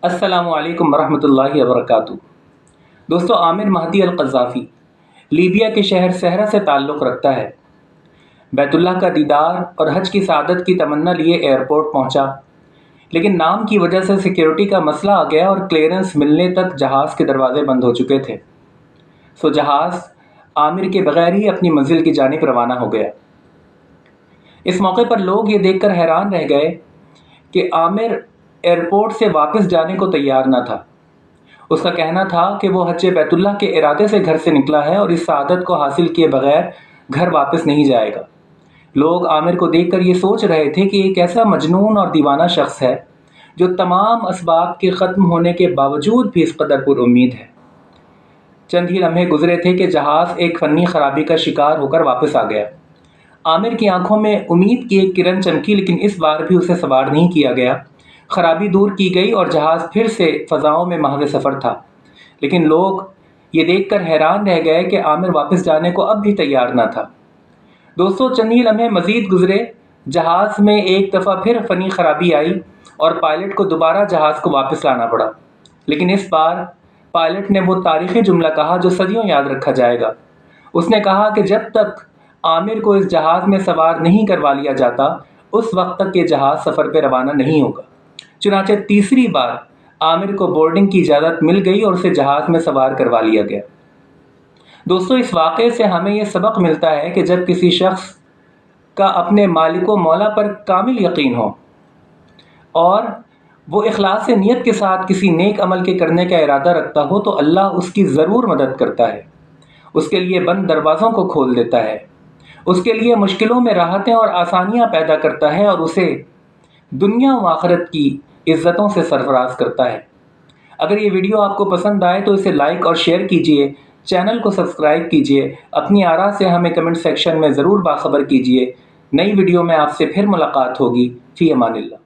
السلام علیکم ورحمۃ اللہ وبرکاتہ۔ دوستو، عامر مہدی القذافی لیبیا کے شہر صحرا سے تعلق رکھتا ہے۔ بیت اللہ کا دیدار اور حج کی سعادت کی تمنا لیے ایئرپورٹ پہنچا، لیکن نام کی وجہ سے سیکیورٹی کا مسئلہ آ گیا اور کلیئرنس ملنے تک جہاز کے دروازے بند ہو چکے تھے۔ جہاز عامر کے بغیر ہی اپنی منزل کی جانب روانہ ہو گیا۔ اس موقع پر لوگ یہ دیکھ کر حیران رہ گئے کہ عامر ایئرپورٹ سے واپس جانے کو تیار نہ تھا۔ اس کا کہنا تھا کہ وہ حج بیت اللہ کے ارادے سے گھر سے نکلا ہے اور اس سعادت کو حاصل کیے بغیر گھر واپس نہیں جائے گا۔ لوگ عامر کو دیکھ کر یہ سوچ رہے تھے کہ ایک ایسا مجنون اور دیوانہ شخص ہے جو تمام اسباب کے ختم ہونے کے باوجود بھی اس قدر پر امید ہے۔ چند ہی لمحے گزرے تھے کہ جہاز ایک فنی خرابی کا شکار ہو کر واپس آ گیا۔ عامر کی آنکھوں میں امید کی ایک کرن چمکی، لیکن اس بار بھی اسے سوار نہیں کیا گیا۔ خرابی دور کی گئی اور جہاز پھر سے فضاؤں میں محو سفر تھا، لیکن لوگ یہ دیکھ کر حیران رہ گئے کہ عامر واپس جانے کو اب بھی تیار نہ تھا۔ دوستو، چند ہی لمحے مزید گزرے، جہاز میں ایک دفعہ پھر فنی خرابی آئی اور پائلٹ کو دوبارہ جہاز کو واپس لانا پڑا، لیکن اس بار پائلٹ نے وہ تاریخی جملہ کہا جو صدیوں یاد رکھا جائے گا۔ اس نے کہا کہ جب تک عامر کو اس جہاز میں سوار نہیں کروا لیا جاتا، اس وقت تک یہ جہاز سفر پہ روانہ نہیں ہوگا۔ چنانچہ تیسری بار عامر کو بورڈنگ کی اجازت مل گئی اور اسے جہاز میں سوار کروا لیا گیا۔ دوستو، اس واقعے سے ہمیں یہ سبق ملتا ہے کہ جب کسی شخص کا اپنے مالک و مولا پر کامل یقین ہو اور وہ اخلاص نیت کے ساتھ کسی نیک عمل کے کرنے کا ارادہ رکھتا ہو تو اللہ اس کی ضرور مدد کرتا ہے، اس کے لیے بند دروازوں کو کھول دیتا ہے، اس کے لیے مشکلوں میں راحتیں اور آسانیاں پیدا کرتا ہے اور اسے دنیا و آخرت کی عزتوں سے سرفراز کرتا ہے۔ اگر یہ ویڈیو آپ کو پسند آئے تو اسے لائک اور شیئر کیجئے، چینل کو سبسکرائب کیجئے، اپنی آراء سے ہمیں کمنٹ سیکشن میں ضرور باخبر کیجئے۔ نئی ویڈیو میں آپ سے پھر ملاقات ہوگی۔ فی امان اللہ۔